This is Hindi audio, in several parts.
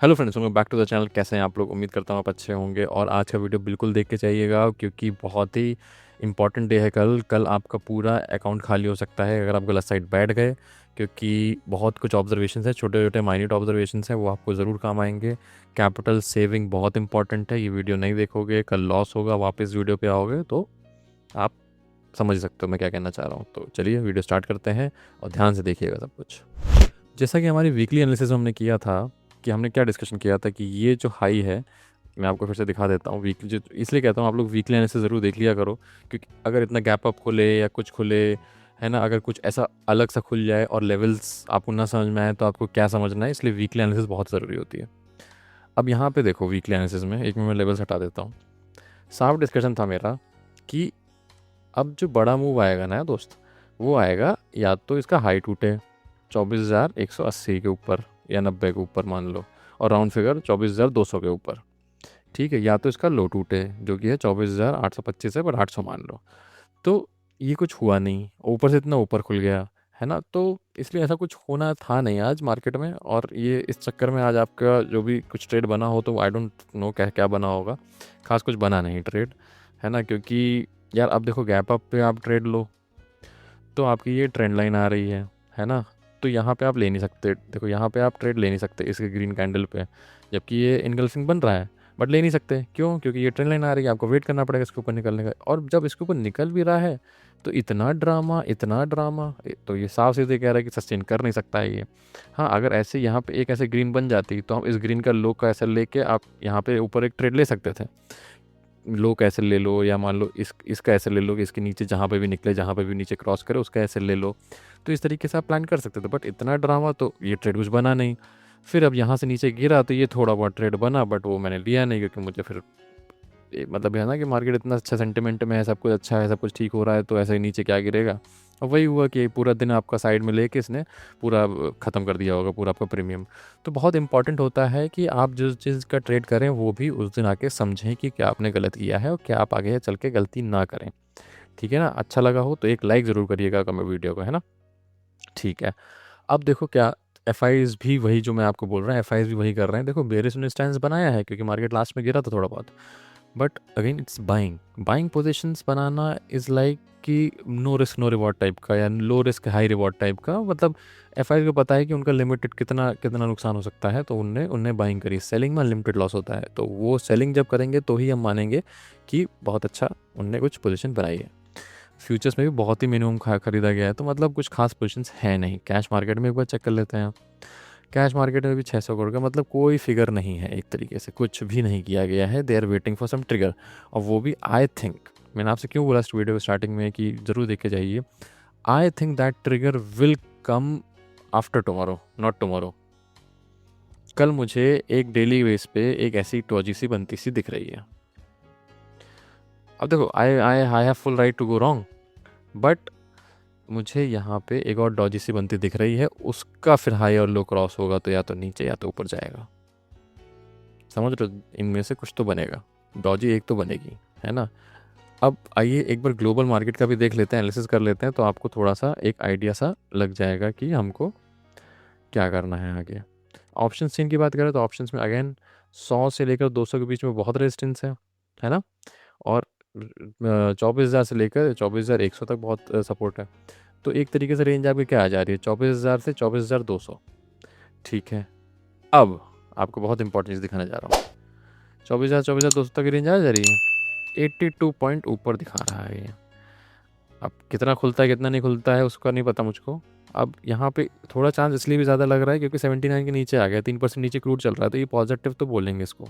Hello friends, welcome back to the channel. कैसे हैं आप लोग? उम्मीद करता हूँ आप अच्छे होंगे। और आज का वीडियो बिल्कुल देख के जाइएगा क्योंकि बहुत ही इंपॉर्टेंट डे है। कल आपका पूरा अकाउंट खाली हो सकता है अगर आप गलत साइड बैठ गए, क्योंकि बहुत कुछ ऑब्जर्वेशंस हैं, छोटे छोटे माइन्यूट ऑब्जर्वेशंस हैं, वो आपको ज़रूर काम आएंगे। कैपिटल सेविंग बहुत इंपॉर्टेंट है। ये वीडियो नहीं देखोगे, कल लॉस होगा, वापस वीडियो पे आओगे तो आप समझ सकते हो मैं क्या कहना चाह रहा हूँ। तो चलिए वीडियो स्टार्ट करते हैं और ध्यान से देखिएगा सब कुछ। जैसा कि हमारी वीकली एनालिसिस में हमने किया था कि हमने क्या डिस्कशन किया था कि ये जो हाई है, मैं आपको फिर से दिखा देता हूँ। वीकली जो इसलिए कहता हूँ आप लोग वीकली एनालिसिस ज़रूर देख लिया करो, क्योंकि अगर इतना गैप अप खुले या कुछ खुले, है ना, अगर कुछ ऐसा अलग सा खुल जाए और लेवल्स आपको ना समझ में आए तो आपको क्या समझना है। इसलिए वीकली एनालिसिस बहुत ज़रूरी होती है। अब यहाँ पे देखो, वीकली एनालिसिस में एक मैं लेवल्स हटा देता हूँ। साफ डिस्कशन था मेरा कि अब जो बड़ा मूव आएगा ना दोस्त, वो आएगा या तो इसका हाई टूटे 24,180 के ऊपर या 90 के ऊपर मान लो, और राउंड फिगर 24,200 के ऊपर, ठीक है, या तो इसका लो टूटे जो कि है 24,825 है, पर 800 मान लो। तो ये कुछ हुआ नहीं, ऊपर से इतना ऊपर खुल गया, है ना। तो इसलिए ऐसा कुछ होना था नहीं आज मार्केट में, और ये इस चक्कर में आज आपका जो भी कुछ ट्रेड बना हो तो आई डोंट नो क्या क्या बना होगा। खास कुछ बना नहीं ट्रेड, है ना, क्योंकि यार अब देखो गैप अप पे आप ट्रेड लो तो आपकी ये ट्रेंड लाइन आ रही है ना। तो यहाँ पे आप ले नहीं सकते, देखो यहाँ पे आप ट्रेड ले नहीं सकते इसके ग्रीन कैंडल पे, जबकि ये इनगल्फिंग बन रहा है, बट ले नहीं सकते। क्यों? क्योंकि ये ट्रेंड लाइन आ रही है, आपको वेट करना पड़ेगा इसके ऊपर निकलने का। और जब इसके ऊपर निकल भी रहा है तो इतना ड्रामा, इतना ड्रामा, तो ये साफ सीधे कह रहा है कि सस्टेन कर नहीं सकता है ये। हाँ, अगर ऐसे यहाँ पे एक ऐसे ग्रीन बन जाती तो हम इस ग्रीन का लो का ऐसे लेके आप यहाँ पे ऊपर एक ट्रेड ले सकते थे। लो का ऐसे ले लो, या मान लो इसका ऐसे ले लो कि इसके नीचे जहाँ पे भी निकले, जहाँ पे भी नीचे क्रॉस करे उसका ऐसे ले लो। तो इस तरीके से आप प्लान कर सकते थे, बट इतना ड्रामा तो ये ट्रेड कुछ बना नहीं। फिर अब यहाँ से नीचे गिरा तो ये थोड़ा बहुत ट्रेड बना, बट वो मैंने लिया नहीं, क्योंकि मुझे फिर मतलब है ना कि मार्केट इतना अच्छा सेंटिमेंट में है, सब कुछ अच्छा है, सब कुछ ठीक हो रहा है, तो ऐसे ही नीचे क्या गिरेगा। और वही हुआ कि पूरा दिन आपका साइड में लेके इसने पूरा ख़त्म कर दिया होगा पूरा आपका प्रीमियम। तो बहुत इंपॉर्टेंट होता है कि आप जिस चीज़ का ट्रेड करें वो भी उस दिन आके समझें कि क्या आपने गलत किया है और क्या आप आगे चल के गलती ना करें। ठीक है ना? अच्छा लगा हो तो एक लाइक ज़रूर करिएगा कमेंट वीडियो को, है ना? ठीक है। अब देखो क्या, एफ भी वही जो मैं आपको बोल रहा हूँ, एफ भी वही कर रहे हैं। देखो बेरिश ने स्टैंस बनाया है क्योंकि मार्केट लास्ट में गिरा था थोड़ा बहुत, but again it's buying. Buying positions बनाना इज़ लाइक कि no risk no reward type का, या low risk high reward type का। मतलब एफ को पता है कि उनका लिमिटेड कितना कितना नुकसान हो सकता है, तो उनने उनने बाइंग करी। सेलिंग में अनलिमिटेड लॉस होता है, तो वो सेलिंग जब करेंगे तो ही हम मानेंगे कि बहुत अच्छा उनने कुछ पोजीशन बनाई है। फ्यूचर्स में भी बहुत ही मिनिमम खरीदा गया है, तो मतलब कुछ खास पोजीशंस है नहीं। कैश मार्केट में एक बार चेक कर लेते हैं। कैश मार्केट में भी 600 करोड़ का मतलब कोई फिगर नहीं है, एक तरीके से कुछ भी नहीं किया गया है। They are waiting for some trigger, और वो भी आई थिंक, मैंने आपसे क्यों बोला इस वीडियो स्टार्टिंग में कि ज़रूर देख के जाइए, I think that trigger will come after tomorrow, not tomorrow. कल मुझे एक डेली बेस पे एक ऐसी टोजी सी बनती सी दिख रही है। अब देखो, I have full right to go wrong, but मुझे यहाँ पे एक और डॉजी सी बनती दिख रही है। उसका फिर हाई और लो क्रॉस होगा तो या तो नीचे या तो ऊपर जाएगा। समझ रहे हो? इनमें से कुछ तो बनेगा, डॉजी एक तो बनेगी, है ना। अब आइए एक बार ग्लोबल मार्केट का भी देख लेते हैं, एनालिसिस कर लेते हैं, तो आपको थोड़ा सा एक आइडिया सा लग जाएगा कि हमको क्या करना है आगे। ऑप्शन चेन की बात करें तो ऑप्शंस में अगेन 100 से लेकर 200 के बीच में बहुत रेजिस्टेंस है ना। और 24,000 से लेकर 24,100 तक बहुत सपोर्ट है। तो एक तरीके से रेंज आपकी क्या आ जा रही है? 24,000 से 24,200। ठीक है। अब आपको बहुत इंपॉर्टेंट चीज़ दिखाने जा रहा हूँ। 24,000 तक की रेंज आ जा रही है, 82 पॉइंट ऊपर दिखा रहा है ये। अब कितना खुलता है कितना नहीं खुलता है उसका नहीं पता मुझको। अब यहाँ पे थोड़ा चांस इसलिए भी ज़्यादा लग रहा है क्योंकि 79 के नीचे आ गया, 3% नीचे क्रूड चल रहा है, तो ये पॉजिटिव तो बोलेंगे इसको।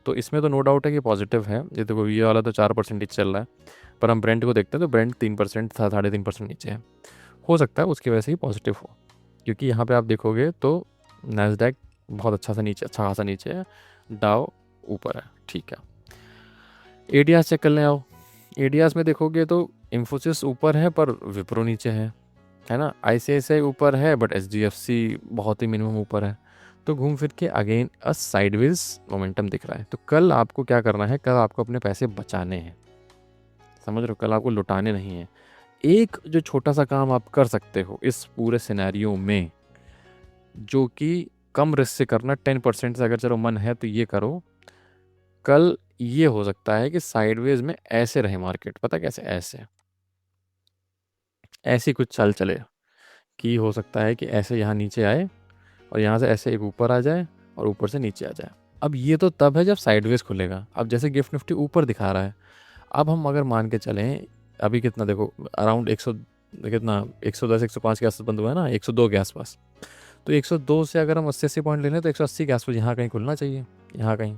तो इसमें तो नो डाउट है कि पॉजिटिव है। ये देखो ये वाला तो 4% चल रहा है, पर हम ब्रेंड को देखते हैं तो ब्रेंड 3% था, 3.5% नीचे है। हो सकता है उसकी वजह से ही पॉजिटिव हो, क्योंकि यहाँ पे आप देखोगे तो नैस्डैक बहुत अच्छा सा नीचे, अच्छा खासा नीचे है, डाउ ऊपर है। ठीक है, एडीआस चेक कर लें आओ। एडीआस में देखोगे तो इन्फोसिस ऊपर है पर विप्रो नीचे है ना। आईसीआईसीआई ऊपर है बट एचडीएफसी बहुत ही मिनिमम ऊपर है। तो घूम फिर के अगेन अ साइडवेज मोमेंटम दिख रहा है। तो कल आपको क्या करना है? कल आपको अपने पैसे बचाने हैं, समझ रहे हो? कल आपको लुटाने नहीं है। एक जो छोटा सा काम आप कर सकते हो इस पूरे सिनेरियो में, जो कि कम रिस्क से करना, 10% से अगर चलो मन है तो ये करो। कल ये हो सकता है कि साइडवेज में ऐसे रहे मार्केट, पता कैसे, ऐसे ऐसी कुछ चाल चले कि हो सकता है कि ऐसे यहाँ नीचे आए और यहाँ से ऐसे एक ऊपर आ जाए और ऊपर से नीचे आ जाए। अब ये तो तब है जब साइडवेज खुलेगा। अब जैसे गिफ्ट निफ्टी ऊपर दिखा रहा है, अब हम अगर मान के चलें अभी कितना देखो अराउंड 100 कितना 110 105 के आसपास बंद हुआ है ना, 102 के आसपास। तो 102 से अगर हम 80 पॉइंट ले लें तो 180 के आसपास यहाँ कहीं खुलना चाहिए, यहाँ कहीं।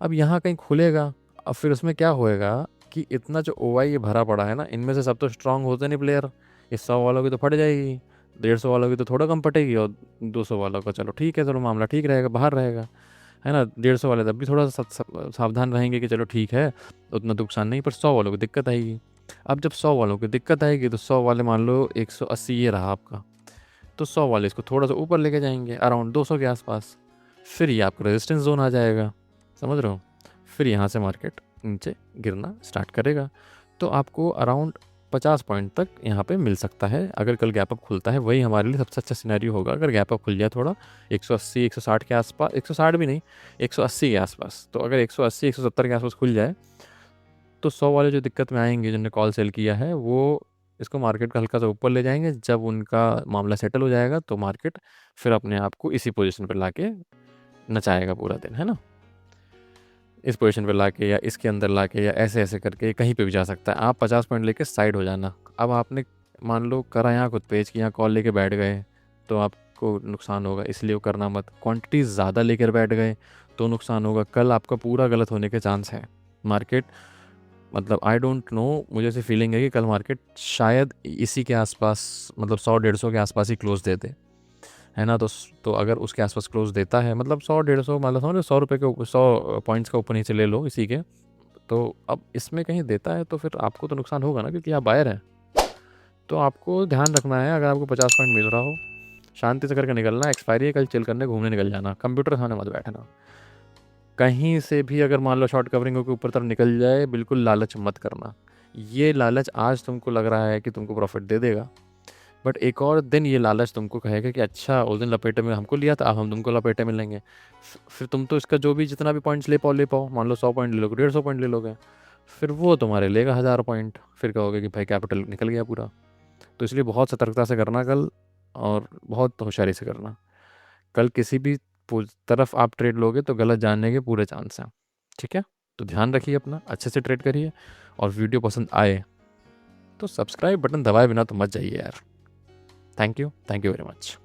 अब यहाँ कहीं खुलेगा, अब फिर उसमें क्या होएगा कि इतना जो ओ ये भरा पड़ा है ना, इनमें से सब तो स्ट्रांग होते नहीं प्लेयर। इस 100 वालों की तो फट जाएगी, 150 वालों की तो थोड़ा कम पटेगी, और 200 वालों का चलो ठीक है, चलो मामला ठीक रहेगा, बाहर रहेगा, है ना। 150 वाले तब भी थोड़ा सा सावधान रहेंगे कि चलो ठीक है उतना नुकसान नहीं, पर 100 वालों को दिक्कत आएगी। अब जब 100 वालों को दिक्कत आएगी तो 100 वाले मान लो 180 ये रहा आपका, तो 100 वाले इसको थोड़ा सा ऊपर लेके जाएंगे अराउंड 200 के आसपास, फिर ये आपका रेजिस्टेंस जोन आ जाएगा, समझ रहे हो। फिर यहाँ से मार्केट नीचे गिरना स्टार्ट करेगा। तो आपको अराउंड 50 पॉइंट तक यहाँ पे मिल सकता है अगर कल गैप अप खुलता है। वही हमारे लिए सबसे अच्छा सिनेरियो होगा अगर गैप अप खुल जाए थोड़ा 180 160 के आसपास, 160 भी नहीं 180 के आसपास। तो अगर 180 170 के आसपास खुल जाए तो 100 वाले जो दिक्कत में आएंगे जिन्होंने कॉल सेल किया है वो इसको मार्केट का हल्का सा ऊपर ले जाएंगे। जब उनका मामला सेटल हो जाएगा तो मार्केट फिर अपने आप को इसी पोजीशन पर लाके नचाएगा पूरा दिन, है ना। इस पोजीशन पे लाके या इसके अंदर लाके या ऐसे ऐसे करके कहीं पे भी जा सकता है। आप 50 पॉइंट लेके साइड हो जाना। अब आपने मान लो करा यहाँ खुद पेज की, यहाँ कॉल लेके बैठ गए तो आपको नुकसान होगा, इसलिए वो करना मत। क्वांटिटी ज़्यादा लेकर बैठ गए तो नुकसान होगा, कल आपका पूरा गलत होने के चांस है। मार्केट मतलब आई डोंट नो, मुझे ऐसी फीलिंग है कि कल मार्केट शायद इसी के आसपास मतलब 100-150 के आसपास ही क्लोज दे दे, है ना। तो अगर उसके आसपास क्लोज देता है मतलब 100-150 मतलब समझो 100 रुपये के 100 पॉइंट्स का ऊपर नीचे ले लो इसी के, तो अब इसमें कहीं देता है तो फिर आपको तो नुकसान होगा ना, क्योंकि आप बायर हैं। तो आपको ध्यान रखना है, अगर आपको 50 पॉइंट मिल रहा हो शांति से करके निकलना। एक्सपायरी है कल, चिल करने घूमने निकल जाना, कंप्यूटर सामने मत बैठना। कहीं से भी अगर मान लो शॉर्ट कवरिंग के ऊपर तरफ निकल जाए बिल्कुल लालच मत करना। ये लालच आज तुमको लग रहा है कि तुमको प्रॉफिट दे देगा, बट एक और दिन ये लालच तुमको कहेगा कि अच्छा उस दिन लपेटे में हमको लिया था, अब हम तुमको लपेटे में लेंगे। फिर तुम तो इसका जो भी जितना भी पॉइंट्स ले पाओ, मान लो 100 पॉइंट ले लोगे, 150 पॉइंट ले लोगे, फिर वो तुम्हारे लेगा 1000 पॉइंट, फिर कहोगे कि भाई कैपिटल निकल गया पूरा। तो इसलिए बहुत सतर्कता से करना कल, और बहुत होशियारी से करना। कल किसी भी तरफ आप ट्रेड लोगे तो गलत जानने के पूरे चांस हैं, ठीक है। तो ध्यान रखिए अपना, अच्छे से ट्रेड करिए, और वीडियो पसंद आए तो सब्सक्राइब बटन दबाए बिना तो मत जाइए यार। Thank you very much.